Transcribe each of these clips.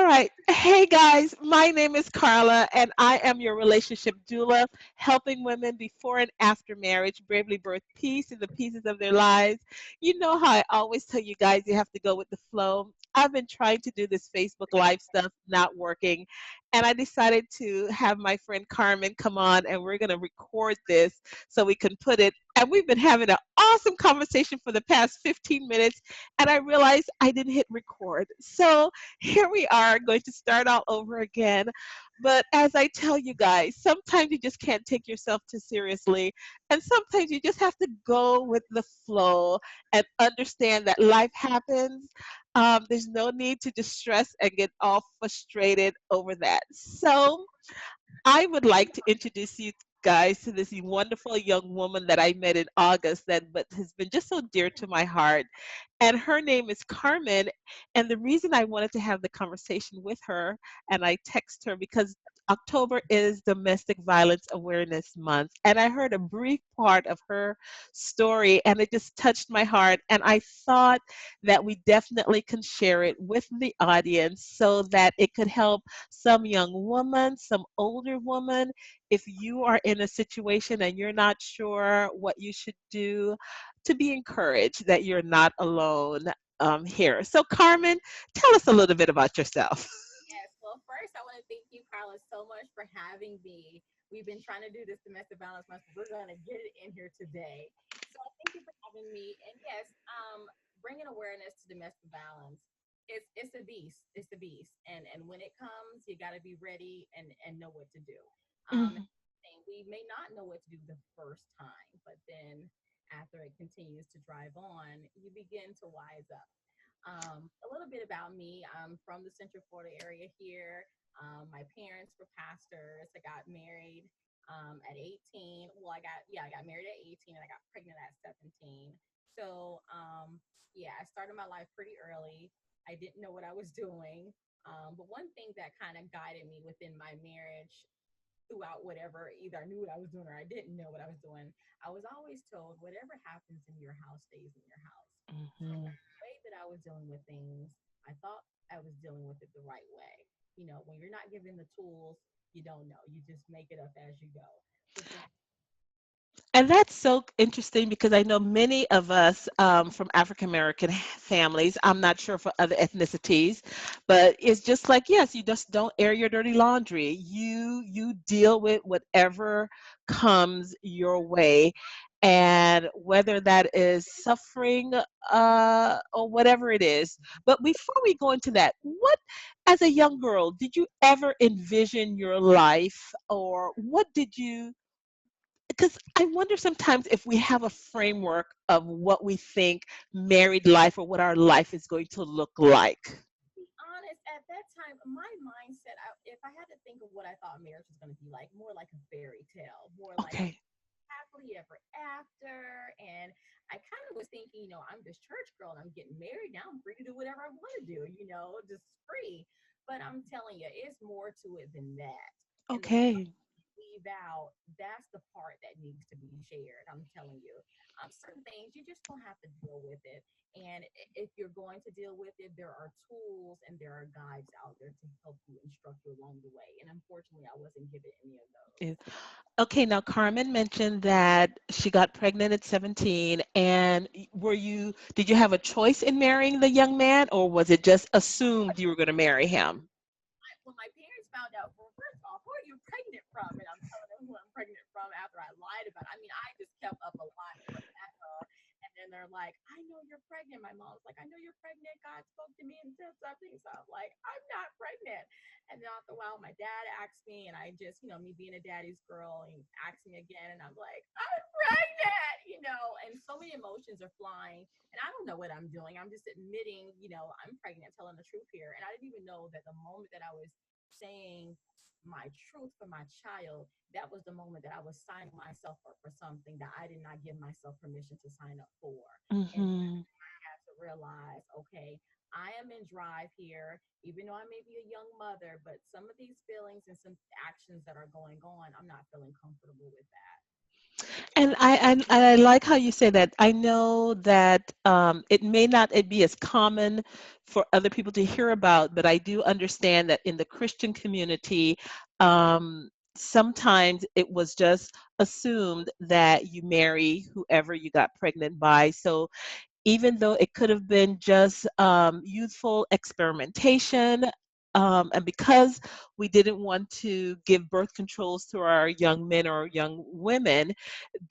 All right. Hey guys, my name is Carla and I am your relationship doula, helping women before and after marriage bravely birth peace in the pieces of their lives. You know how I always tell you guys you have to go with the flow. I've been trying to do this Facebook Live stuff, not working. And I decided to have my friend Carmen come on and we're going to record this so we can put it. And we've been having an awesome conversation for the past 15 minutes. And I realized I didn't hit record. So here we are going to start all over again. But as I tell you guys, sometimes you just can't take yourself too seriously. And sometimes you just have to go with the flow and understand that life happens. There's no need to just stress and get all frustrated over that. So, I would like to introduce you guys to this wonderful young woman that I met in August that but has been just so dear to my heart. And her name is Carmen. And the reason I wanted to have the conversation with her and I text her because October is Domestic Violence Awareness Month. And I heard a brief part of her story and it just touched my heart. And I thought that we definitely can share it with the audience so that it could help some young woman, some older woman, if you are in a situation and you're not sure what you should do, to be encouraged that you're not alone here. So, Carmen, tell us a little bit about yourself. Yes. Well, first, I want to thank you, Carla, so much for having me. We've been trying to do this domestic violence month, but we're going to get it in here today. So, thank you for having me. And yes, bringing awareness to domestic violence. It's a beast. It's a beast. And when it comes, you got to be ready and know what to do. Mhm. And we may not know what to do the first time, but then after it continues to drive on, you begin to wise up. A little bit about me. I'm from the Central Florida area here. My parents were pastors. I got married at 18. Well, I got married at 18 and I got pregnant at 17. So, yeah, I started my life pretty early. I didn't know what I was doing. But one thing that kind of guided me within my marriage throughout whatever, either I knew what I was doing or I didn't know what I was doing, I was always told whatever happens in your house stays in your house. So Mhm. the way that I was dealing with things, I thought I was dealing with it the right way. You know, when you're not given the tools, you don't know. You just make it up as you go. So for And that's so interesting because I know many of us from African American families, I'm not sure for other ethnicities, but it's just like, yes, you just don't air your dirty laundry. You deal with whatever comes your way. And whether that is suffering or whatever it is. But before we go into that, what, as a young girl, did you ever envision your life or what did you because I wonder sometimes if we have a framework of what we think married life or what our life is going to look like. be honest, at that time, my mindset, if I had to think of what I thought marriage was going to be like, more like a fairy tale, more like Okay. happily ever after. And I kind of was thinking, I'm this church girl and I'm getting married now. I'm free to do whatever I want to do, just free. But I'm telling you, it's more to it than that. And the Okay. leave out, that's the part that needs to be shared. I'm telling you. Certain things you just gonna have to deal with it. And if you're going to deal with it, there are tools and there are guides out there to help you instruct you along the way. And unfortunately, I wasn't given any of those. Yeah. Okay, now Carmen mentioned that she got pregnant at 17 and did you have a choice in marrying the young man or was it just assumed you were going to marry him? When my parents found out, well, first off, who are you pregnant from? And I'm telling them who I'm pregnant from after I lied about it. I mean, I just kept up a lie for that. And then they're like, I know you're pregnant. My mom's like, I know you're pregnant. God spoke to me and said something. So I'm like, I'm not pregnant. And then after a while, my dad asked me, and I just, me being a daddy's girl, and he asked me again. And I'm like, I'm pregnant. And so many emotions are flying. And I don't know what I'm doing. I'm just admitting, I'm pregnant, telling the truth here. And I didn't even know that the moment that I was saying my truth for my child, that was the moment that I was signing myself up for something that I did not give myself permission to sign up for. And Mhm. I had to realize, okay, I am in drive here, even though I may be a young mother, but some of these feelings and some actions that are going on, I'm not feeling comfortable with that. And I like how you say that. I know that it may not it be as common for other people to hear about, but I do understand that in the Christian community, sometimes it was just assumed that you marry whoever you got pregnant by. So even though it could have been just youthful experimentation. And because we didn't want to give birth controls to our young men or young women,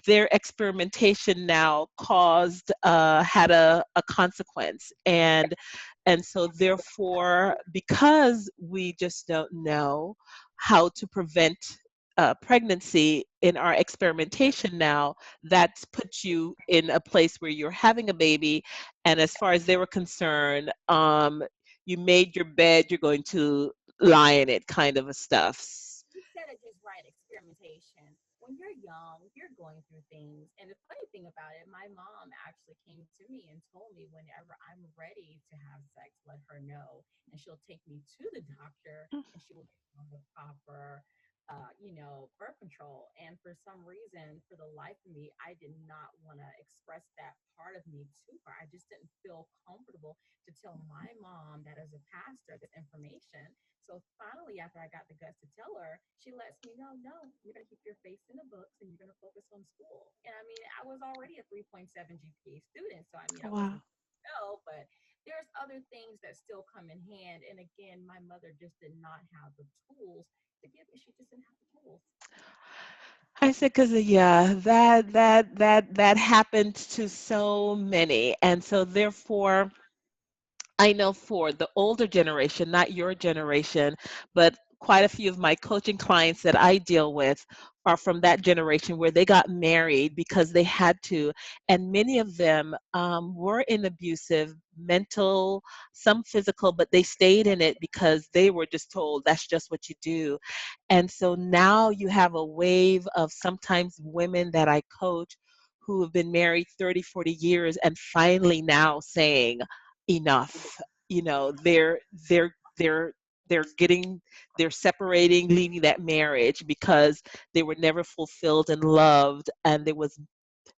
their experimentation now caused had a consequence, and so therefore, because we just don't know how to prevent pregnancy in our experimentation now, that's put you in a place where you're having a baby, and as far as they were concerned, you made your bed, you're going to lie in it, kind of a stuff. You said it just right, experimentation. When you're young, you're going through things. And the funny thing about it, my mom actually came to me and told me whenever I'm ready to have sex, let her know. And she'll take me to the doctor and she will get on the proper, birth control. And for some reason, for the life of me, I did not want to express that part of me to her. I just didn't feel comfortable to tell my mom that as a pastor this information. So finally, after I got the guts to tell her, she lets me know, no, you're going to keep your face in the books and you're going to focus on school. And I mean, I was already a 3.7 GPA student. So I mean, I Wow. wasn't, no, but there's other things that still come in hand. And again, my mother just did not have the tools to give me. She just didn't have the tools. I said, because yeah, that happened to so many, and so therefore, I know for the older generation, not your generation, but quite a few of my coaching clients that I deal with are from that generation where they got married because they had to. And many of them were in abusive, mental, some physical, but they stayed in it because they were just told that's just what you do. And so now you have a wave of sometimes women that I coach who have been married 30, 40 years and finally now saying, enough. You know, they're they're getting they're separating, leaving that marriage because they were never fulfilled and loved, and there was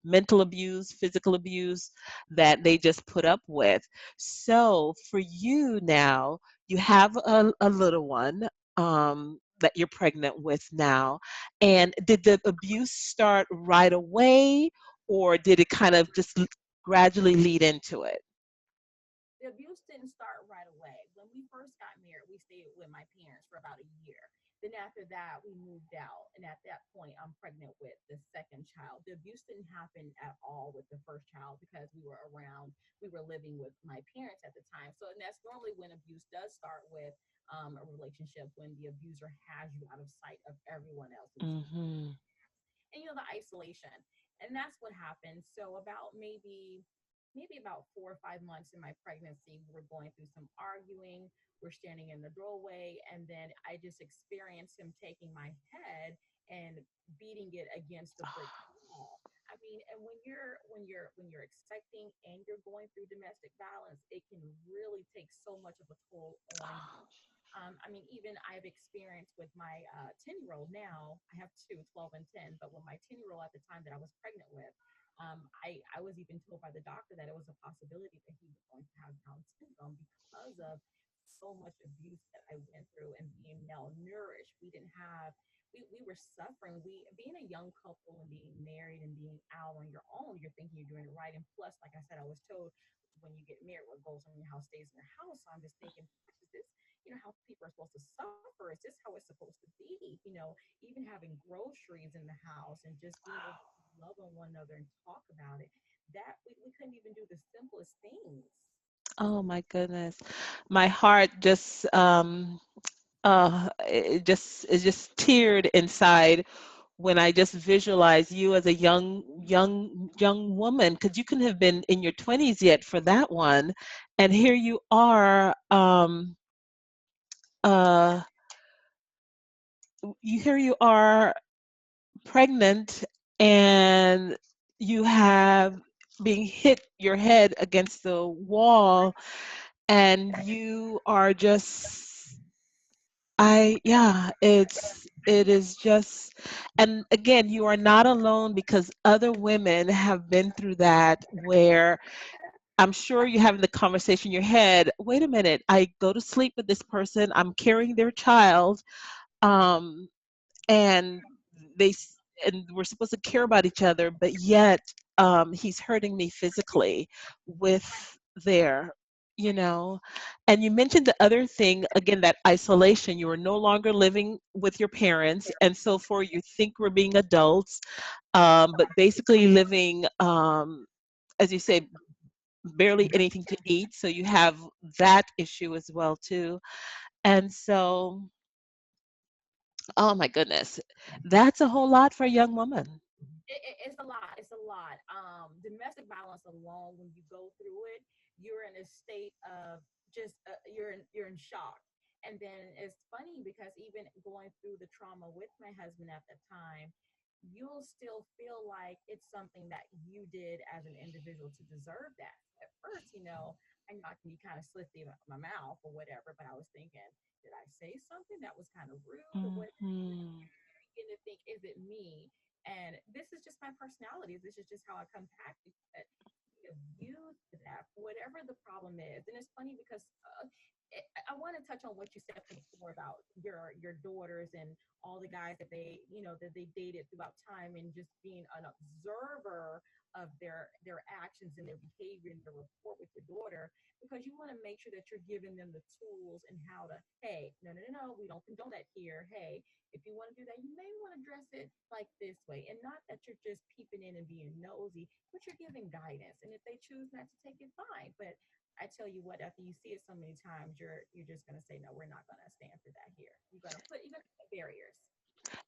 mental abuse, physical abuse that they just put up with. So for you now, you have a little one that you're pregnant with now. And did the abuse start right away, or did it kind of just gradually lead into it? The abuse didn't start right away. When we first got married, we stayed with my parents for about a year. Then after that, we moved out, and at that point, I'm pregnant with the second child. The abuse didn't happen at all with the first child because we were living with my parents at the time. So, and that's normally when abuse does start with a relationship, when the abuser has you out of sight of everyone else, and Hmm. the isolation, and that's what happened. So about maybe about 4 or 5 months in my pregnancy, we were going through some arguing. We're standing in the doorway, and then I just experienced him taking my head and beating it against the brick wall. I mean, and when you're expecting and you're going through domestic violence, it can really take so much of a toll on you. I mean, even I've experienced with my 10-year-old now, I have two, 12 and 10, but with my 10-year-old at the time that I was pregnant with, I was even told by the doctor that it was a possibility that he was going to have Down syndrome because of so much abuse that I went through and being malnourished. We were suffering. Being a young couple and being married and being out on your own, you're thinking you're doing it right. And plus, like I said, I was told when you get married, what goes on in your house stays in your house. So I'm just thinking, gosh, is this, how people are supposed to suffer? Is this how it's supposed to be? Even having groceries in the house and just being able to love on one another and talk about it, that we couldn't even do the simplest things. Oh my goodness. My heart just it just teared inside when I just visualize you as a young woman, because you couldn't have been in your 20s yet for that one, and here you are, uh here you are pregnant, and you have being hit your head against the wall, and you are just, I yeah, it's It Yeah. is just, and again, you are not alone because other women have been through that where I'm sure you're having the conversation in your head. Wait a minute, I go to sleep with this person, I'm carrying their child, um, and and we're supposed to care about each other, but yet he's hurting me physically with their, you know. And you mentioned the other thing again, that isolation. You are no longer living with your parents, and so forth. You think we're being adults, but basically living, as you say, barely anything to eat. So you have that issue as well too. And so, oh my goodness, that's a whole lot for a young woman. It's a lot. It's a lot. Domestic violence alone, when you go through it, you're in a state of just you're in shock. And then it's funny because even going through the trauma with my husband at the time, you'll still feel like it's something that you did as an individual to deserve that. At first, I know I can be kind of slippery about my mouth or whatever, but I was thinking, did I say something that was kind of rude or what? Hmm. Begin to think, is it me? And this is just my personality. This is just how I come back. But you to that, whatever the problem is. And it's funny because I want to touch on what you said before about your daughters and all the guys that that they dated throughout time, and just being an observer of their actions and their behavior and their rapport with your daughter, because you want to make sure that you're giving them the tools and how to, hey, no, no, no, no, we don't condone that here. Hey, if you want to do that, you may want to dress it like this way. And not that you're just peeping in and being nosy, but you're giving guidance. And if they choose not to take it, fine. But I tell you what, after you see it so many times, you're just gonna say, no, we're not gonna stand for that here. You're gonna put barriers.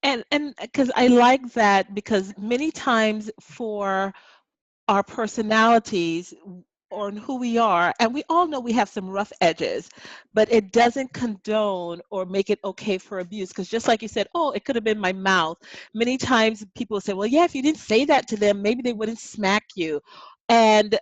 And because I like that, because many times for our personalities or who we are, and we all know we have some rough edges, but it doesn't condone or make it okay for abuse. Because just like you said, oh, it could have been my mouth. Many times people say, well, yeah, if you didn't say that to them, maybe they wouldn't smack you. And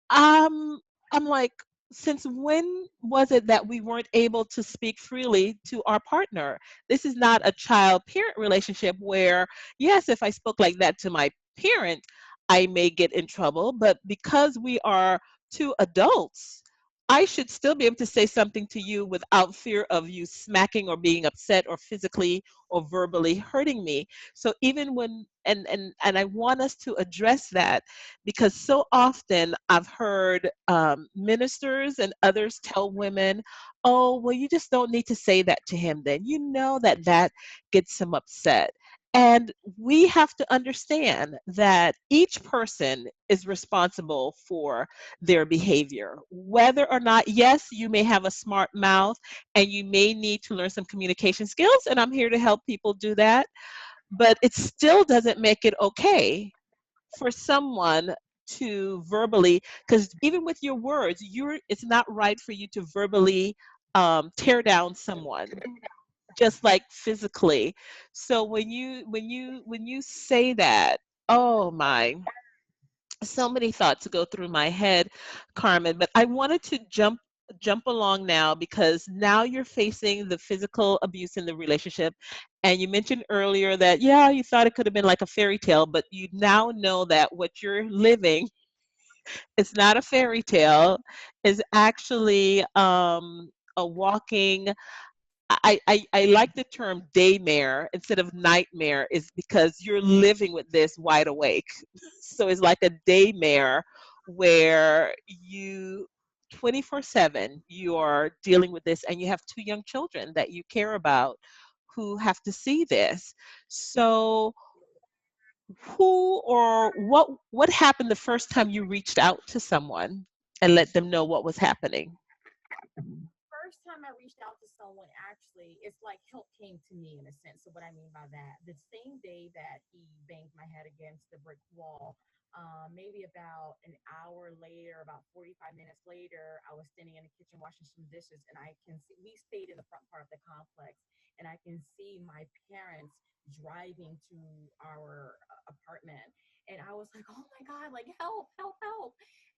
um, I'm like, since when was it that we weren't able to speak freely to our partner? This is not a child parent relationship where, yes, if I spoke like that to my parent, I may get in trouble, but because we are two adults, I should still be able to say something to you without fear of you smacking or being upset or physically or verbally hurting me. So even when, and I want us to address that, because so often I've heard ministers and others tell women, oh, well, you just don't need to say that to him then. You know that that gets him upset. And we have to understand that each person is responsible for their behavior. Whether or not, yes, you may have a smart mouth and you may need to learn some communication skills, and I'm here to help people do that, but it still doesn't make it okay for someone to verbally, because even with your words, it's not right for you to verbally tear down someone, just like physically. So when you say that, oh my, so many thoughts go through my head, Carmen, but I wanted to jump along now, because now you're facing the physical abuse in the relationship. And you mentioned earlier that, yeah, you thought it could have been like a fairy tale, but you now know that what you're living is not a fairy tale, is actually a walking, I like the term daymare instead of nightmare, is because you're living with this wide awake. So it's like a daymare where you 24/7 you are dealing with this, and you have two young children that you care about who have to see this. So who or what happened the first time you reached out to someone and let them know what was happening? First time I reached out to someone, actually, it's like help came to me in a sense. So what I mean by that, the same day that he banged my head against the brick wall, maybe about an hour later, about 45 minutes later, I was standing in the kitchen washing some dishes, and I can see we stayed in the front part of the complex, and I can see my parents driving to our apartment. And I was like, oh my God, like help, help, help.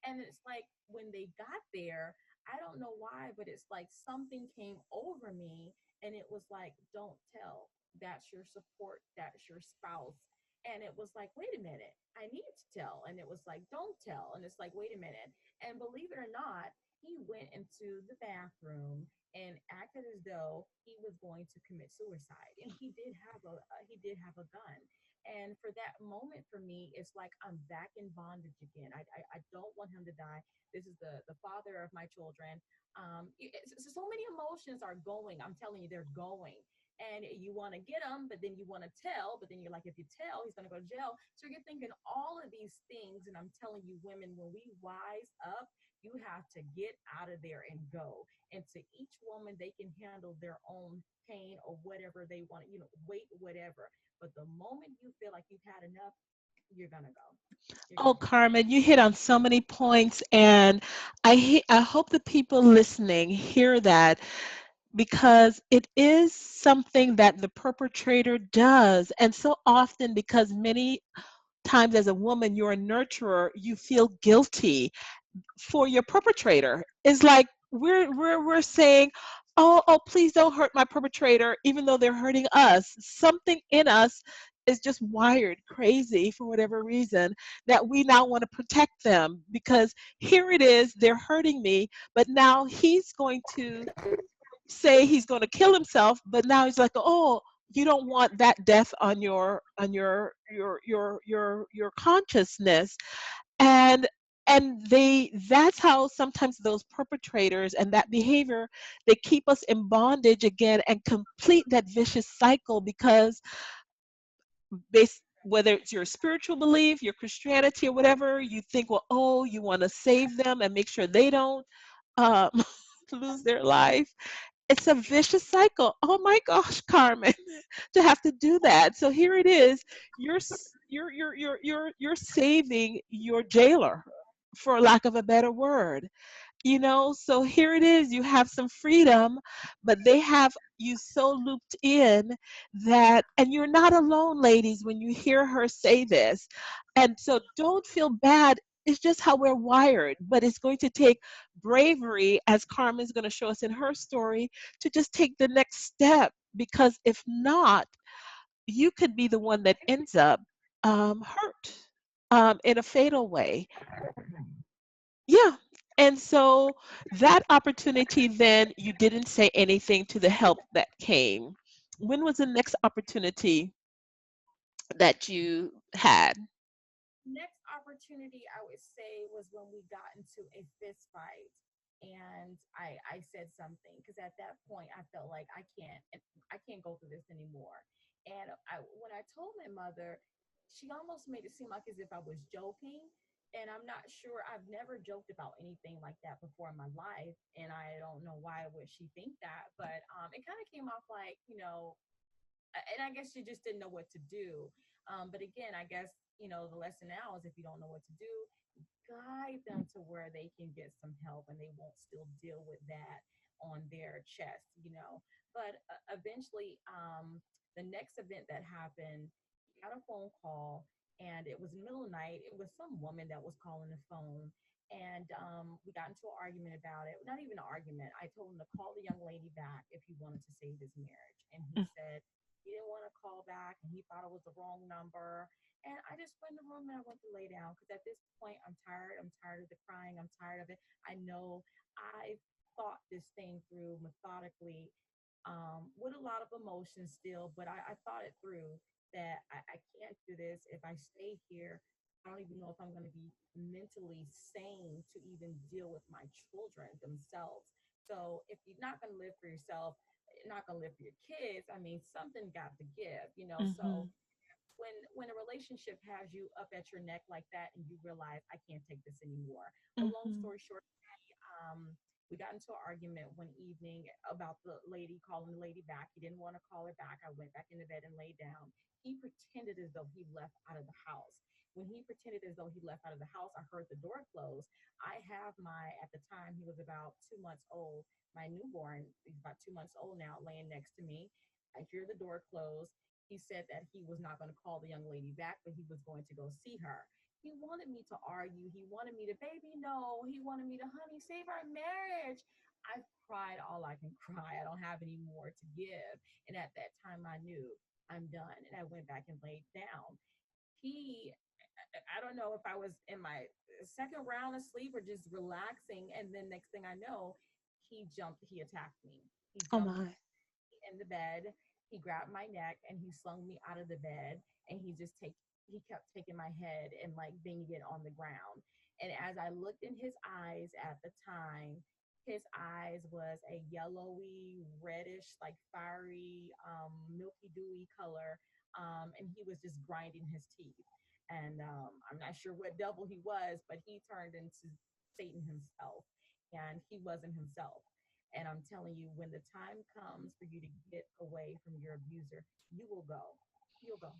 And it's like when they got there, I don't know why, but it's like something came over me, and it was like, don't tell. that's your support, that's your spouse. And it was like, wait a minute, I need to tell. And it was like, don't tell. And it's like, wait a minute. And believe it or not, he went into the bathroom and acted as though he was going to commit suicide. And he did have a gun. And for that moment, for me, it's like I'm back in bondage again. I don't want him to die. This is the father of my children. So many emotions are going. I'm telling you, they're going. And you want to get him, but then you want to tell, but then you're like, if you tell, he's going to go to jail. So you're thinking all of these things. And I'm telling you, women, when we wise up, you have to get out of there and go. And to each woman, they can handle their own pain or whatever they want, wait, whatever. But the moment you feel like you've had enough, you're going to go. You're Oh, going to go. Carmen, you hit on so many points, and I hope the people listening hear that because it is something that the perpetrator does, and so often because many times as a woman you're a nurturer, you feel guilty for your perpetrator. It's like we're saying, oh, please don't hurt my perpetrator, even though they're hurting us. Something in us is just wired crazy for whatever reason that we now want to protect them because here it is, they're hurting me, but now he's going to say he's going to kill himself, but now he's like, oh, you don't want that death on your consciousness, and they that's how sometimes those perpetrators and that behavior, they keep us in bondage again and complete that vicious cycle because based whether it's your spiritual belief, your Christianity, or whatever, you think, well, oh, you want to save them and make sure they don't um, lose their life. It's a vicious cycle. Oh my gosh, Carmen, to have to do that. So here it is. You're saving your jailer, for lack of a better word. So here it is. You have some freedom, but they have you so looped in that, and you're not alone, ladies, when you hear her say this. And so don't feel bad. It's just how we're wired, but it's going to take bravery, as Carmen's going to show us in her story, to just take the next step. Because if not, you could be the one that ends up hurt in a fatal way. Yeah. And so that opportunity, then you didn't say anything to the help that came. When was the next opportunity that you had? Next opportunity I would say was when we got into a fist fight, and I said something because at that point I felt like I can't go through this anymore. And when I told my mother, she almost made it seem like as if I was joking. And I'm not sure, I've never joked about anything like that before in my life, and I don't know why would she think that, but it kind of came off like, and I guess you just didn't know what to do. But again, I guess, the lesson now is if you don't know what to do, guide them to where they can get some help and they won't still deal with that on their chest. But eventually, the next event that happened, he got a phone call, and it was middle of the night. It was some woman that was calling the phone. And we got into an argument about it. Not even an argument. I told him to call the young lady back if he wanted to save his marriage. And he said he didn't want to call back and he thought it was the wrong number. And I just went in the room and I went to lay down because at this point I'm tired. I'm tired of the crying. I'm tired of it. I know I've thought this thing through methodically, with a lot of emotion still, but I thought it through that I can't do this. If I stay here, I don't even know if I'm going to be mentally sane to even deal with my children themselves. So if you're not going to live for yourself, you're not going to live for your kids. I mean, something got to give. Mm-hmm. So when a relationship has you up at your neck like that and you realize I can't take this anymore. A long Mm-hmm. story short, we got into an argument one evening about the lady calling the lady back. He didn't want to call her back. I went back into bed and laid down. He pretended as though he left out of the house. When he pretended as though he left out of the house, I heard the door close. I have at the time, he was about 2 months old. My newborn, he's about 2 months old now, laying next to me. I hear the door close. He said that he was not going to call the young lady back, but he was going to go see her. He wanted me to argue. He wanted me to, baby, no. He wanted me to, honey, save our marriage. I've cried all I can cry. I don't have any more to give. And at that time, I knew I'm done. And I went back and laid down. He, I don't know if I was in my second round of sleep or just relaxing. And then next thing I know, he attacked me. He Oh jumped my. in the bed. He grabbed my neck and he slung me out of the bed. And he kept taking my head and like banging it on the ground. And as I looked in his eyes at the time, his eyes was a yellowy, reddish, like fiery, milky dewy color. And he was just grinding his teeth. And I'm not sure what devil he was, but he turned into Satan himself, and he wasn't himself. And I'm telling you, when the time comes for you to get away from your abuser, you will go. You'll go.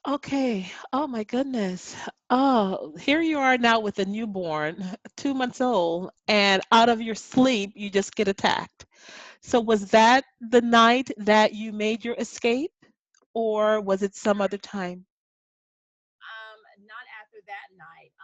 Okay. Oh my goodness. Oh, here you are now with a newborn, 2 months old, and out of your sleep, you just get attacked. So was that the night that you made your escape, or was it some other time? Not after that night.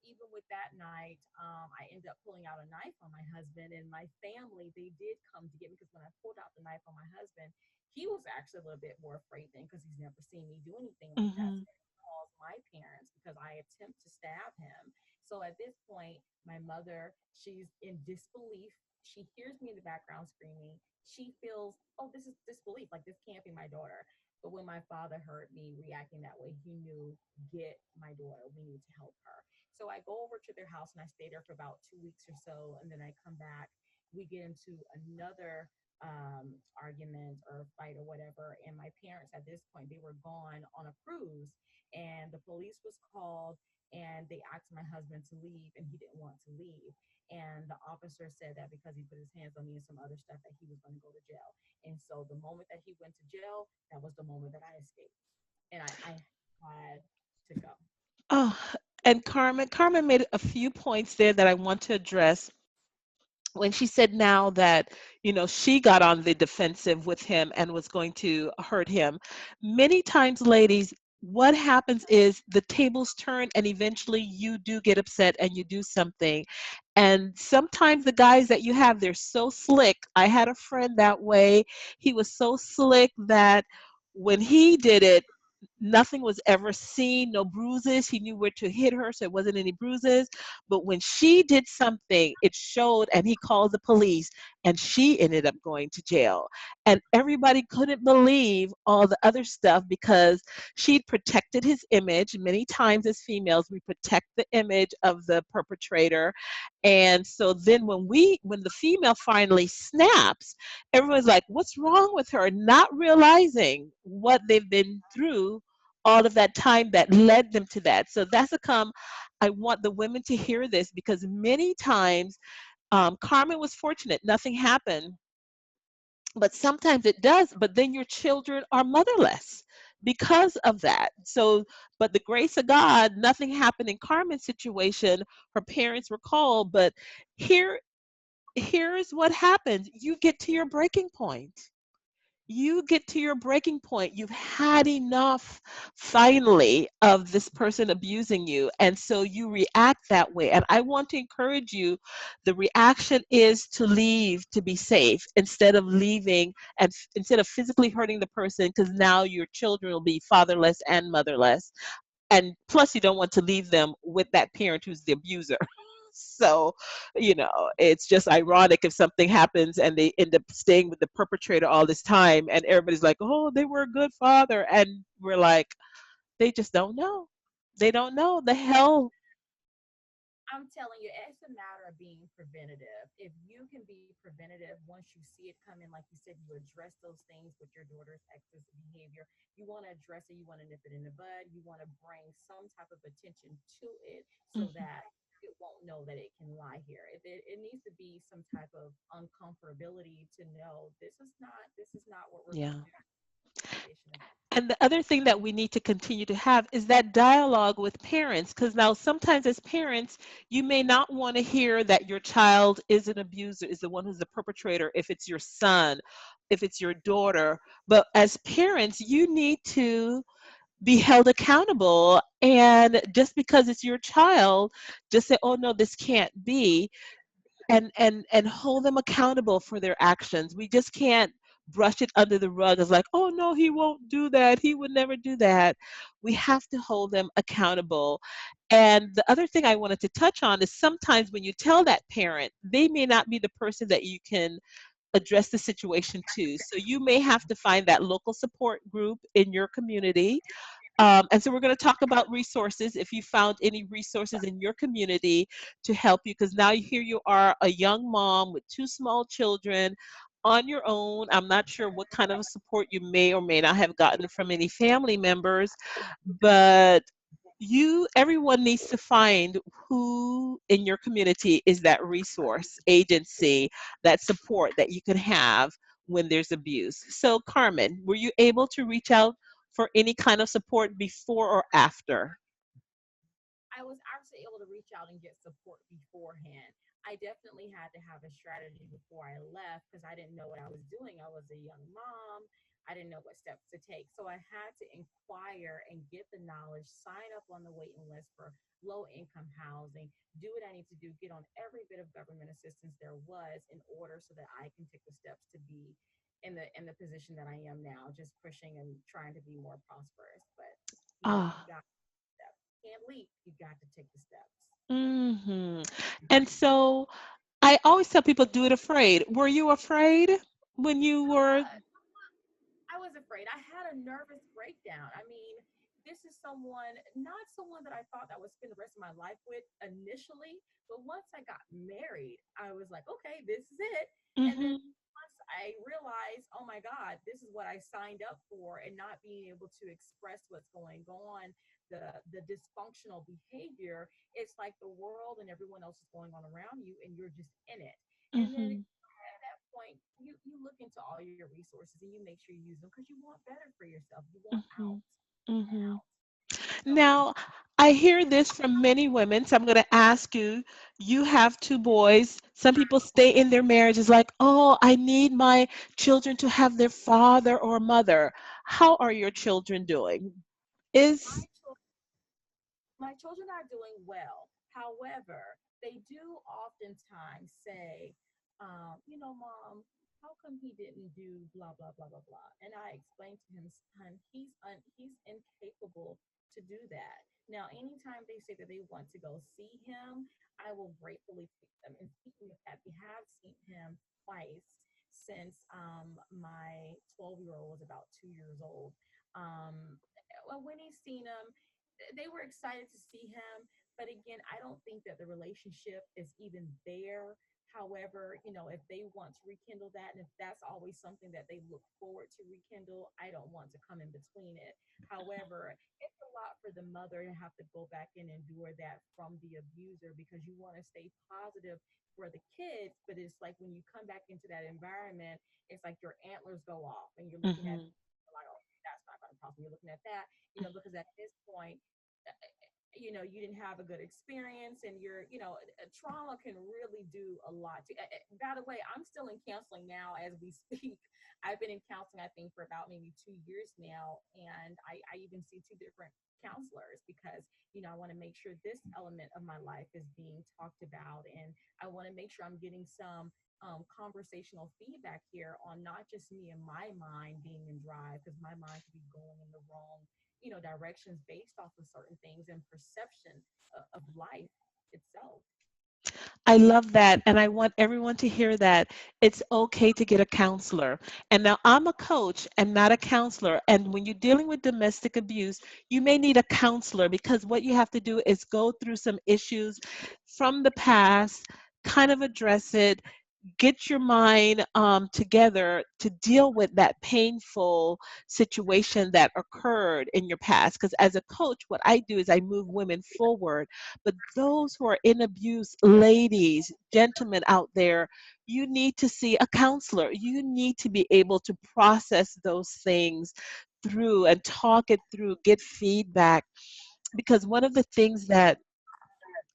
Even with that night, I ended up pulling out a knife on my husband and my family. They did come to get me because when I pulled out the knife on my husband, he was actually a little bit more afraid then because he's never seen me do anything like that. Hmm. So he calls my parents because I attempt to stab him. So at this point, my mother, she's in disbelief. She hears me in the background screaming. She feels, oh, this is disbelief. Like, this can't be my daughter. But when my father heard me reacting that way, he knew, get my daughter. We need to help her. So I go over to their house and I stay there for about 2 weeks or so. And then I come back. We get into another argument or fight or whatever. And my parents, at this point, they were gone on a cruise. And the police was called and they asked my husband to leave and he didn't want to leave. And the officer said that because he put his hands on me and some other stuff that he was going to go to jail. And so the moment that he went to jail, that was the moment that I escaped. And I had to go. Oh, and Carmen made a few points there that I want to address when she said now that she got on the defensive with him and was going to hurt him. Many times, ladies, what happens is the tables turn and eventually you do get upset and you do something. And sometimes the guys that you have, they're so slick. I had a friend that way. He was so slick that when he did it, nothing was ever seen, no bruises. He knew where to hit her, so it wasn't any bruises. But when she did something, it showed, and he called the police, and she ended up going to jail. And everybody couldn't believe all the other stuff because she'd protected his image. Many times, as females, we protect the image of the perpetrator. And so then when the female finally snaps, everyone's like, what's wrong with her? Not realizing what they've been through all of that time that led them to that. So that's a come. I want the women to hear this because many times, Carmen was fortunate, nothing happened, but sometimes it does. But then your children are motherless because of that. So, but the grace of God, nothing happened in Carmen's situation. Her parents were called, but here, here's what happens. You get to your breaking point. You get to your breaking point. You've had enough finally of this person abusing you. And so you react that way. And I want to encourage you, the reaction is to leave to be safe instead of leaving and instead of physically hurting the person because now your children will be fatherless and motherless. And plus, you don't want to leave them with that parent who's the abuser. So, it's just ironic if something happens and they end up staying with the perpetrator all this time, and everybody's like, oh, they were a good father. And we're like, they just don't know. They don't know the hell. I'm telling you, it's a matter of being preventative. If you can be preventative once you see it coming, like you said, you address those things with your daughter's excess behavior. You want to address it, you want to nip it in the bud, you want to bring some type of attention to it so Mhm. that it won't know that it can lie here. It needs to be some type of uncomfortability to know this is not what we're going Yeah. to do. Foundation of And the other thing that we need to continue to have is that dialogue with parents. Because now, sometimes as parents, you may not want to hear that your child is an abuser, is the one who's the perpetrator, if it's your son, if it's your daughter. But as parents, you need to be held accountable. And just because it's your child, just say, oh no, this can't be. and hold them accountable for their actions. We just can't brush it under the rug as like, oh no, he won't do that, he would never do that. We have to hold them accountable. And the other thing I wanted to touch on is sometimes when you tell that parent, they may not be the person that you can address the situation to. So you may have to find that local support group in your community. And so we're going to talk about resources. If you found any resources in your community to help you, because now here you are, a young mom with two small children on your own. I'm not sure what kind of support you may or may not have gotten from any family members, but everyone needs to find who in your community is that resource agency, that support that you can have when there's abuse. So Carmen, were you able to reach out for any kind of support before or after? I was actually able to reach out and get support beforehand. I definitely had to have a strategy before I left because I didn't know what I was doing. I was a young mom. I didn't know what steps to take. So I had to inquire and get the knowledge, sign up on the waiting list for low income housing, do what I need to do, get on every bit of government assistance there was in order so that I can take the steps to be in the position that I am now, just pushing and trying to be more prosperous. But you Ah, got steps. You can't leap. You got to take the steps. hmm. And so I always tell people do it afraid. Were you afraid when you I were? was. I was afraid. I had a nervous breakdown. I mean, this is someone, not someone that I thought I would spend the rest of my life with initially, but once I got married, I was like, okay, this is it. And then Hmm. once I realized, oh my God, this is what I signed up for, and not being able to express what's going on, the dysfunctional behavior, it's like the world and everyone else is going on around you, and you're just in it. And then Hmm. at that point, you look into all your resources and you make sure you use them because you want better for yourself. You want Hmm. out. You want Hmm. out. So Now, I hear this from many women, so I'm going to ask you. You have two boys. Some people stay in their marriages like, oh, I need my children to have their father or mother. How are your children doing? my Is my children are doing well. However, they do oftentimes say, Mom, how come he didn't do blah blah blah blah blah? And I explained to him, son, he's incapable to do that. Now, anytime they say that they want to go see him, I will gratefully take them. And speaking of that, we have seen him twice since my 12-year-old was about 2 years old. Well, when he's seen him, they were excited to see him. But again, I don't think that the relationship is even there. However, if they want to rekindle that, and if that's always something that they look forward to rekindle, I don't want to come in between it. However, it's a lot for the mother to have to go back and endure that from the abuser because you want to stay positive for the kids, but it's like when you come back into that environment, it's like your antlers go off and you're looking at mhm, like, oh, that's not going to possible. You're looking at that, because at this point, you didn't have a good experience, and trauma can really do a lot to by the way, I'm still in counseling now as we speak. I've been in counseling, I think, for about maybe 2 years now, and I even see two different counselors because I want to make sure this element of my life is being talked about, and I want to make sure I'm getting some conversational feedback here on not just me and my mind being in drive, because my mind could be going in the wrong directions based off of certain things and perception of life itself. I love that. And I want everyone to hear that it's okay to get a counselor. And now I'm a coach and not a counselor. And when you're dealing with domestic abuse, you may need a counselor because what you have to do is go through some issues from the past, kind of address it, get your mind together to deal with that painful situation that occurred in your past. Because as a coach, what I do is I move women forward. But those who are in abuse, ladies, gentlemen out there, you need to see a counselor. You need to be able to process those things through and talk it through, get feedback. Because one of the things that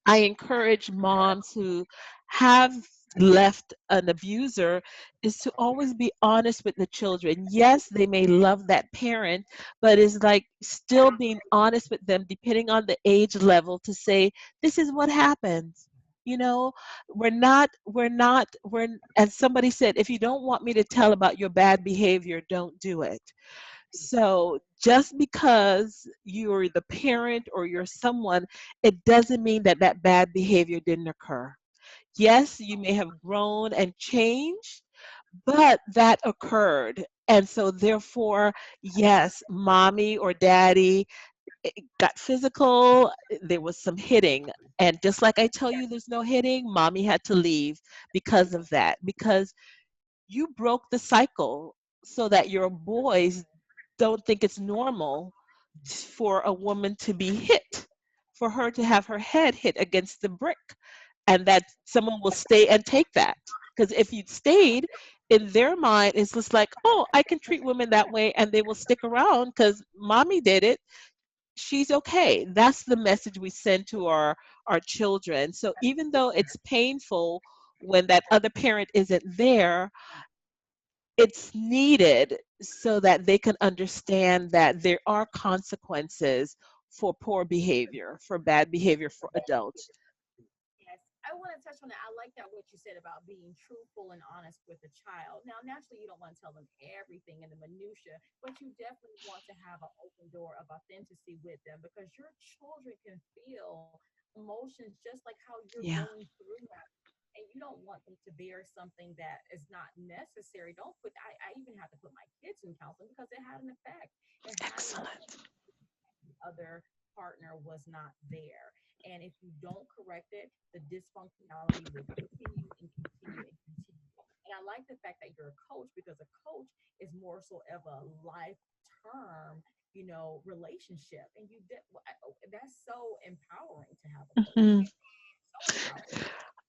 I encourage moms who have left an abuser is to always be honest with the children. Yes, they may love that parent, but it's like still being honest with them depending on the age level to say, this is what happens. You know, we're, as somebody said, if you don't want me to tell about your bad behavior, don't do it. So just because you're the parent or you're someone, it doesn't mean that that bad behavior didn't occur. Yes, you may have grown and changed, but that occurred. And so, therefore, yes, mommy or daddy got physical. There was some hitting. And just like I tell you, there's no hitting, mommy had to leave because of that, because you broke the cycle so that your boys don't think it's normal for a woman to be hit, for her to have her head hit against the brick, and that someone will stay and take that. Because if you'd stayed, in their mind, it's just like, oh, I can treat women that way and they will stick around because mommy did it. She's okay. That's the message we send to our children. So even though it's painful when that other parent isn't there, it's needed so that they can understand that there are consequences for poor behavior, for bad behavior for adults. Yes, I want to touch on that. I like that what you said about being truthful and honest with a child. Now, naturally, you don't want to tell them everything in the minutia, but you definitely want to have an open door of authenticity with them because your children can feel emotions just like how you're Yeah, going through that. And you don't want them to bear something that is not necessary. Don't put. I even have to put my kids in counseling because it had an effect. It had an excellent. effect other partner was not there. And if you don't correct it, the dysfunctionality will continue and continue and continue. And I like the fact that you're a coach because a coach is more so of a life term, relationship. And that's so empowering to have a coach. Mhm. So empowering.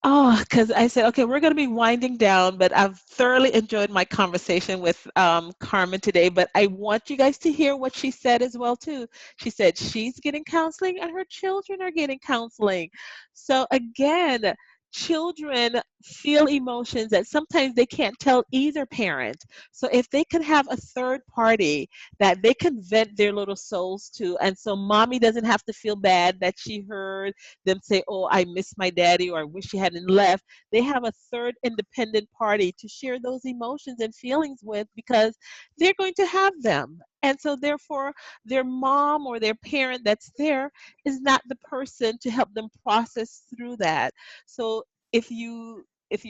Oh, because I said, okay, we're going to be winding down, but I've thoroughly enjoyed my conversation with Carmen today. But I want you guys to hear what she said as well too. She said she's getting counseling and her children are getting counseling. So again, children feel emotions that sometimes they can't tell either parent. So if they could have a third party that they can vent their little souls to, and so mommy doesn't have to feel bad that she heard them say, oh, I miss my daddy or I wish he hadn't left. They have a third independent party to share those emotions and feelings with because they're going to have them. And so, therefore, their mom or their parent that's there is not the person to help them process through that. So, if you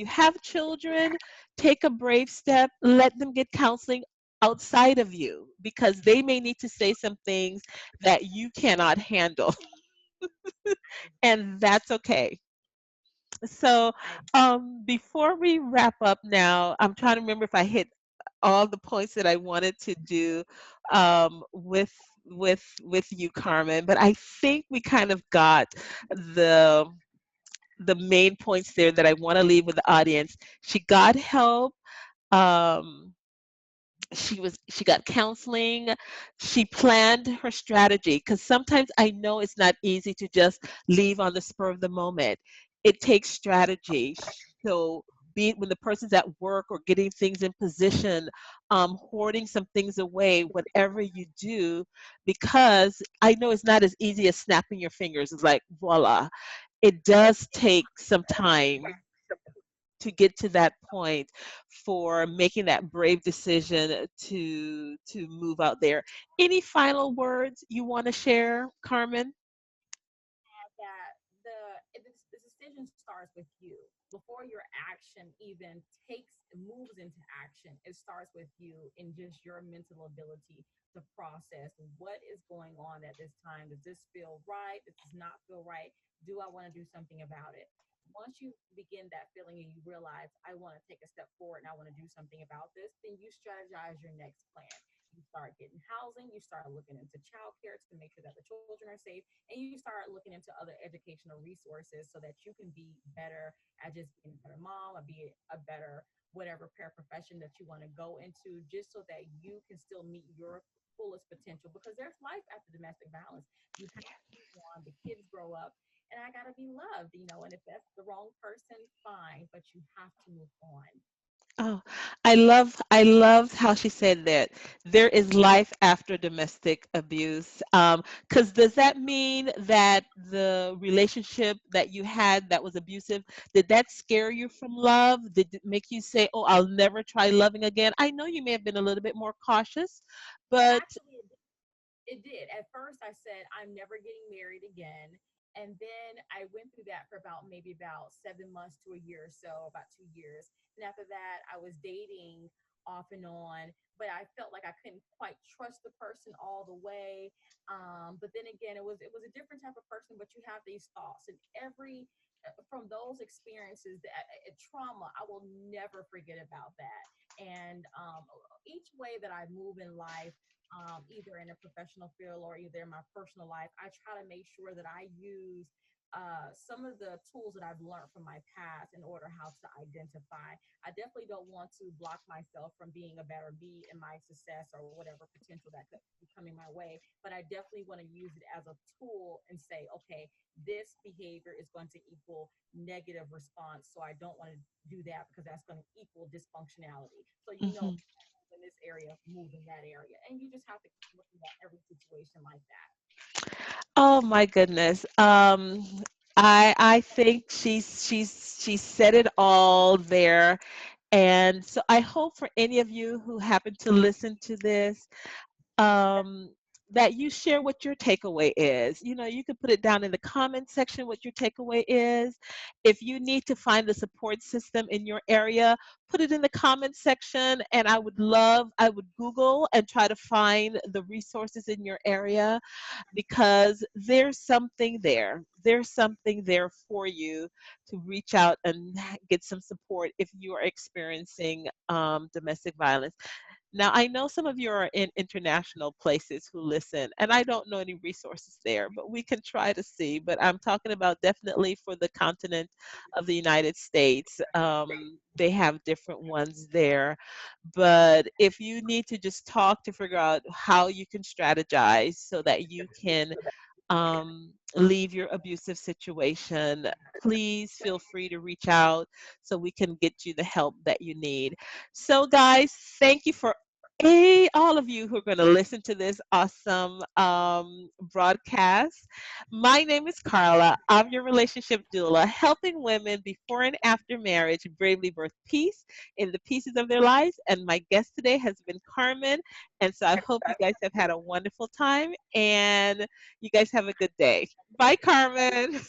have children, take a brave step, let them get counseling outside of you because they may need to say some things that you cannot handle, and that's okay. So, I before we wrap up now, I'm trying to remember if I hit all the points that I wanted to do with you, Carmen. But I think we kind of got the the main points there that I want to leave with the audience. She got help. Um, she got counseling. She planned her strategy because sometimes I know it's not easy to just leave on the spur of the moment. It takes strategy. So be it when the person's at work or getting things in position, hoarding some things away, whatever you do, because I know it's not as easy as snapping your fingers. It's like voila. It does take some time to get to that point for making that brave decision to move out there. Any final words you want to share, Carmen? that the decision starts with you before your action even moves into action. It starts with you in just your mental ability to process what is going on at this time. Does this feel right? Does this not feel right? Do I want to do something about it? Once you begin that feeling and you realize I want to take a step forward and I want to do something about this, then you strategize your next plan. You start getting housing, you start looking into childcare to make sure that the children are safe, and you start looking into other educational resources so that you can be better at just being a better mom or be a better whatever paraprofession that you want to go into, just so that you can still meet your fullest potential because there's life after domestic violence. You have to move on, the kids grow up, and I got to be loved, and if that's the wrong person, fine, but you have to move on. Oh, I love how she said that there is life after domestic abuse. Because does that mean that the relationship that you had that was abusive, did that scare you from love? Did it make you say, "Oh, I'll never try loving again"? I know you may have been a little bit more cautious, but Actually, it did. At first, I said, I'm never getting married again. And then I went through that for about maybe about 7 months to a year or so, about 2 years. And after that, I was dating off and on, but I felt like I couldn't quite trust the person all the way. But then again, it was a different type of person. But you have these thoughts, and every from those experiences, that trauma, I will never forget about that. And each way that I move in life, either in a professional field or either in my personal life, I try to make sure that I use some of the tools that I've learned from my past in order how to identify. I definitely don't want to block myself from being a better me in my success or whatever potential that could be coming my way, but I definitely want to use it as a tool and say, okay, this behavior is going to equal negative response. So I don't want to do that because that's going to equal dysfunctionality. So you know, mhm. in this area, move in that area. And you just have to keep looking at every situation like that. Oh my goodness. I think she said it all there. And so I hope for any of you who happen to listen to this, um, that you share what your takeaway is. You know, you can put it down in the comment section what your takeaway is. If you need to find the support system in your area, put it in the comment section. And I would Google and try to find the resources in your area, because there's something there. There's something there for you to reach out and get some support if you are experiencing domestic violence. Now, I know some of you are in international places who listen, and I don't know any resources there, but we can try to see. But I'm talking about definitely for the continent of the United States. They have different ones there. But if you need to just talk to figure out how you can strategize so that you can leave your abusive situation, please feel free to reach out so we can get you the help that you need. So, guys, thank you for all of you who are going to listen to this awesome broadcast. My name is Carla. I'm your relationship doula, helping women before and after marriage bravely birth peace in the pieces of their lives. And my guest today has been Carmen. And so I hope you guys have had a wonderful time and you guys have a good day. Bye, Carmen.